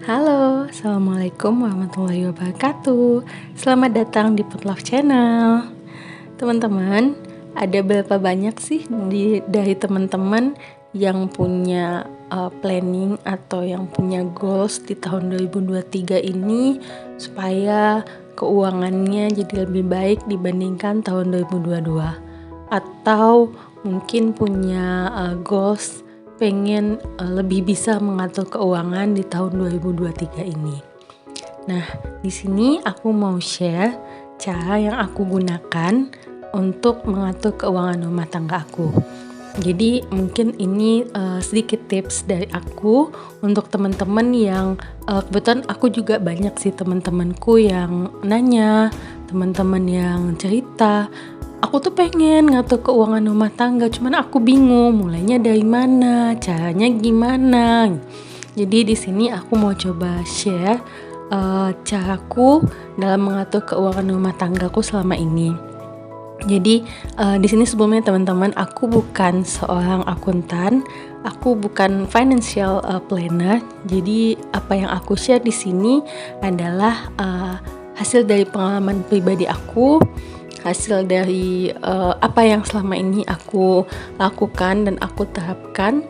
Halo, Assalamualaikum warahmatullahi wabarakatuh. Selamat datang di Putlof Channel. Teman-teman, ada berapa banyak sih dari teman-teman yang punya planning atau yang punya goals di tahun 2023 ini supaya keuangannya jadi lebih baik dibandingkan tahun 2022? Atau mungkin punya goals pengen lebih bisa mengatur keuangan di tahun 2023 ini. Nah, di sini aku mau share cara yang aku gunakan untuk mengatur keuangan rumah tangga aku. Jadi mungkin ini sedikit tips dari aku untuk teman-teman yang kebetulan aku juga banyak sih teman-temanku yang nanya, teman-teman yang cerita, aku tuh pengen ngatur keuangan rumah tangga, cuman aku bingung mulainya dari mana, caranya gimana. Jadi di sini aku mau coba share caraku dalam mengatur keuangan rumah tanggaku selama ini. Jadi di sini sebelumnya teman-teman, aku bukan seorang akuntan, aku bukan financial planner. Jadi apa yang aku share di sini adalah hasil dari pengalaman pribadi aku, hasil dari apa yang selama ini aku lakukan dan aku terapkan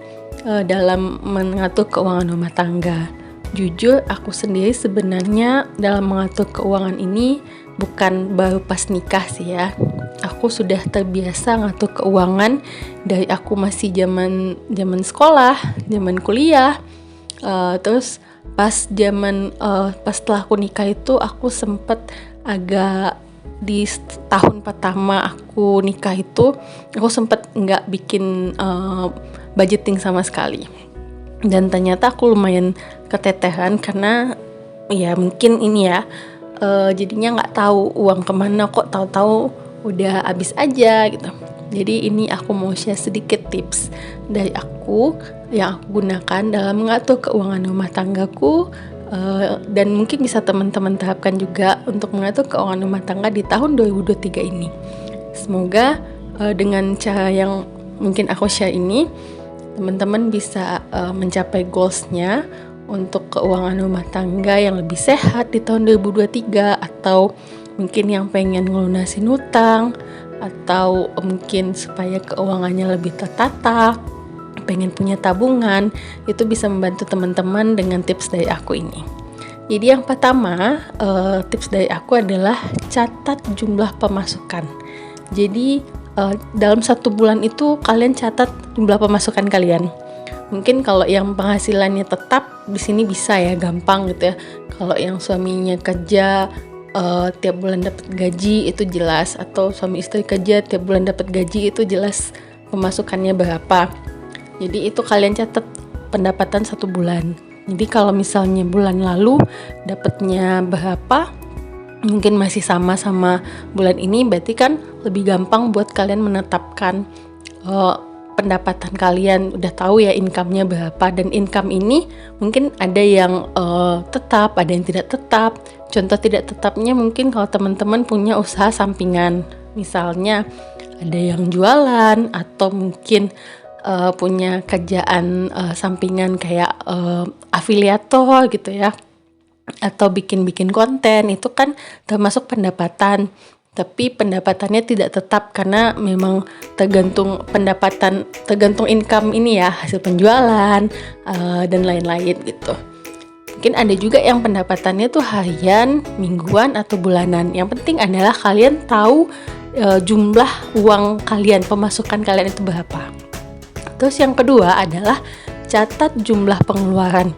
dalam mengatur keuangan rumah tangga. Jujur, aku sendiri sebenarnya dalam mengatur keuangan ini bukan baru pas nikah sih ya. Aku sudah terbiasa ngatur keuangan dari aku masih zaman sekolah, zaman kuliah. Terus pas setelah aku nikah itu aku sempet agak di tahun pertama aku nikah itu aku sempet nggak bikin budgeting sama sekali, dan ternyata aku lumayan keteteran karena ya mungkin ini ya jadinya nggak tahu uang kemana, kok tahu-tahu udah habis aja gitu. Jadi ini aku mau share sedikit tips dari aku yang aku gunakan dalam mengatur keuangan rumah tanggaku, dan mungkin bisa teman-teman terapkan juga untuk mengatur keuangan rumah tangga di tahun 2023 ini. Semoga dengan cara yang mungkin aku share ini, teman-teman bisa mencapai goals-nya untuk keuangan rumah tangga yang lebih sehat di tahun 2023, atau mungkin yang pengen ngelunasin hutang, atau mungkin supaya keuangannya lebih tertata, pengen punya tabungan. Itu bisa membantu teman-teman dengan tips dari aku ini. Jadi yang pertama, tips dari aku adalah catat jumlah pemasukan. Jadi dalam 1 bulan itu kalian catat jumlah pemasukan kalian. Mungkin kalau yang penghasilannya tetap di sini bisa ya, gampang gitu ya. Kalau yang suaminya kerja tiap bulan dapat gaji itu jelas, atau suami istri kerja tiap bulan dapat gaji itu jelas pemasukannya berapa. Jadi itu kalian catat pendapatan 1 bulan. Jadi kalau misalnya bulan lalu dapatnya berapa, mungkin masih sama bulan ini, berarti kan lebih gampang buat kalian menetapkan pendapatan kalian, udah tahu ya income-nya berapa. Dan income ini mungkin ada yang tetap, ada yang tidak tetap. Contoh tidak tetapnya mungkin kalau teman-teman punya usaha sampingan, misalnya ada yang jualan, atau mungkin punya kerjaan sampingan kayak afiliator gitu ya, atau bikin konten, itu kan termasuk pendapatan. Tapi pendapatannya tidak tetap karena memang tergantung income ini ya, hasil penjualan dan lain-lain gitu. Mungkin ada juga yang pendapatannya tuh harian, mingguan, atau bulanan. Yang penting adalah kalian tahu jumlah uang kalian, pemasukan kalian itu berapa. Terus yang kedua adalah catat jumlah pengeluaran.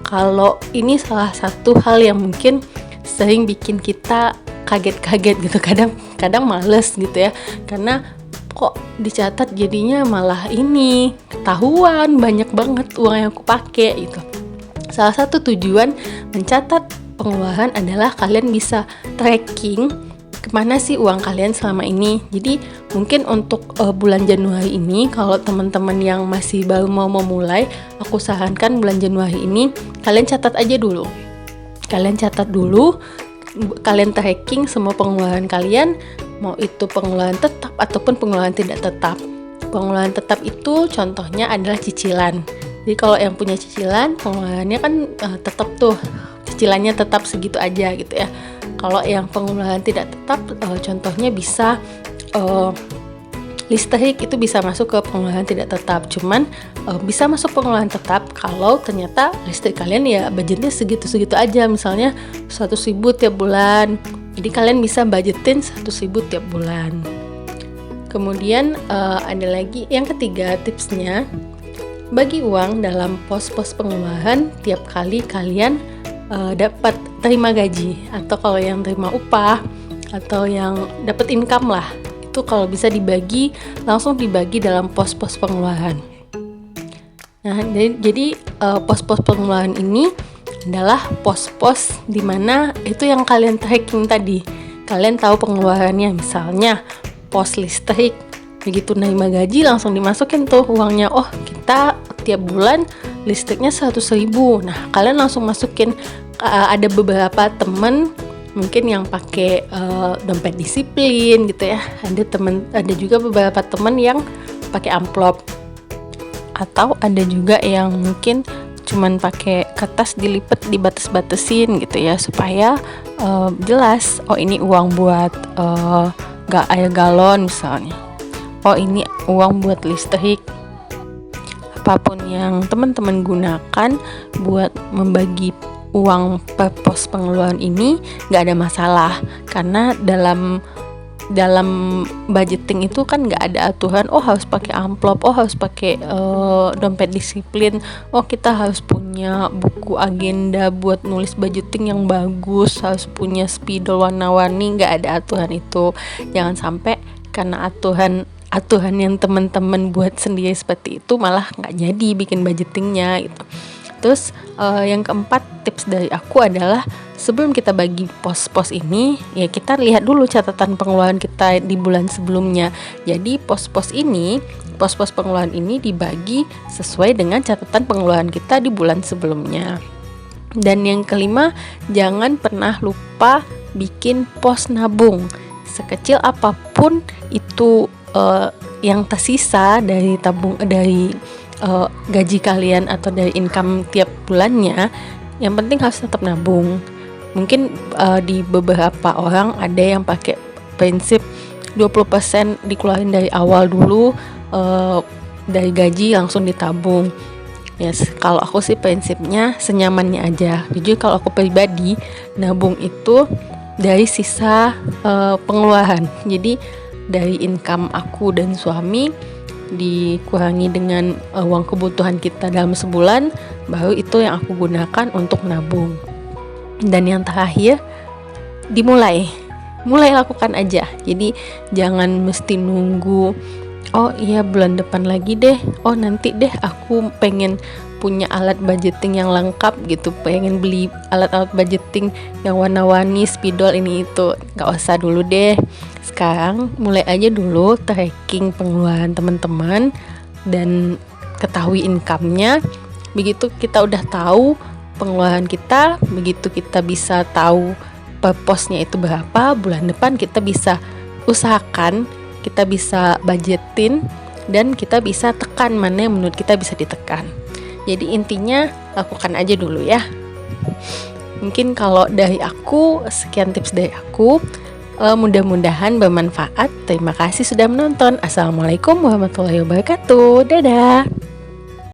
Kalau ini salah satu hal yang mungkin sering bikin kita kaget-kaget gitu, kadang males gitu ya, karena kok dicatat jadinya malah ini ketahuan banyak banget uang yang aku pakai gitu. Salah satu tujuan mencatat pengeluaran adalah kalian bisa tracking kemana sih uang kalian selama ini. Jadi mungkin untuk bulan Januari ini, kalau teman-teman yang masih baru mau memulai, aku sarankan bulan Januari ini kalian catat aja dulu. Kalian tracking semua pengeluaran kalian, mau itu pengeluaran tetap ataupun pengeluaran tidak tetap. Pengeluaran tetap itu contohnya adalah cicilan. Jadi kalau yang punya cicilan, pengeluarannya kan tetap tuh, cicilannya tetap segitu aja gitu ya. Kalau yang pengeluaran tidak tetap, contohnya bisa listrik itu bisa masuk ke pengeluaran tidak tetap. Cuman bisa masuk pengeluaran tetap kalau ternyata listrik kalian ya budgetnya segitu-segitu aja, misalnya 100.000 tiap bulan. Jadi kalian bisa budgetin 100.000 tiap bulan. Kemudian ada lagi yang ketiga tipsnya, bagi uang dalam pos-pos pengeluaran tiap kali kalian dapat terima gaji, atau kalau yang terima upah atau yang dapat income lah, itu kalau bisa langsung dibagi dalam pos-pos pengeluaran. Nah, jadi pos-pos pengeluaran ini adalah pos-pos dimana itu yang kalian tracking tadi. Kalian tahu pengeluarannya, misalnya pos listrik, begitu nerima gaji langsung dimasukin tuh uangnya. Oh, kita tiap bulan listriknya 100.000. Nah, kalian langsung masukin. Ada beberapa temen mungkin yang pakai dompet disiplin gitu ya. Ada juga beberapa temen yang pakai amplop, atau ada juga yang mungkin cuman pakai kertas dilipet dibates-batesin gitu ya, supaya jelas, oh ini uang buat air galon misalnya, oh ini uang buat listrik. Apapun yang teman-teman gunakan buat membagi uang per pos pengeluaran ini nggak ada masalah, karena dalam budgeting itu kan nggak ada aturan oh harus pakai amplop, oh harus pakai dompet disiplin, oh kita harus punya buku agenda buat nulis budgeting yang bagus, harus punya spidol warna-warni. Nggak ada aturan itu. Jangan sampai karena aturan yang teman-teman buat sendiri seperti itu malah nggak jadi bikin budgetingnya gitu. Terus yang keempat tips dari aku adalah, sebelum kita bagi pos-pos ini, ya kita lihat dulu catatan pengeluaran kita di bulan sebelumnya. Jadi pos-pos pengeluaran ini dibagi sesuai dengan catatan pengeluaran kita di bulan sebelumnya. Dan yang kelima, jangan pernah lupa bikin pos nabung. Sekecil apapun itu yang tersisa dari gaji kalian atau dari income tiap bulannya, yang penting harus tetap nabung. Mungkin di beberapa orang ada yang pakai prinsip 20% dikeluarin dari awal dulu, dari gaji langsung ditabung. Yes, kalau aku sih prinsipnya senyamannya aja. Jadi kalau aku pribadi, nabung itu dari sisa pengeluaran. Jadi dari income aku dan suami dikurangi dengan uang kebutuhan kita dalam sebulan, baru itu yang aku gunakan untuk nabung. Dan yang terakhir, mulai lakukan aja. Jadi jangan mesti nunggu, oh iya bulan depan lagi deh, oh nanti deh aku pengen punya alat budgeting yang lengkap gitu, pengen beli alat-alat budgeting yang warna-warni, spidol ini itu. Gak usah dulu deh. Sekarang mulai aja dulu tracking pengeluaran teman-teman dan ketahui income-nya. Begitu kita udah tahu pengeluaran kita, begitu kita bisa tahu per posnya itu berapa, bulan depan kita bisa usahakan, kita bisa budgetin, dan kita bisa tekan mana yang menurut kita bisa ditekan. Jadi intinya lakukan aja dulu ya. Mungkin kalau dari aku, sekian tips dari aku. Mudah-mudahan bermanfaat. Terima kasih sudah menonton. Assalamualaikum warahmatullahi wabarakatuh. Dadah.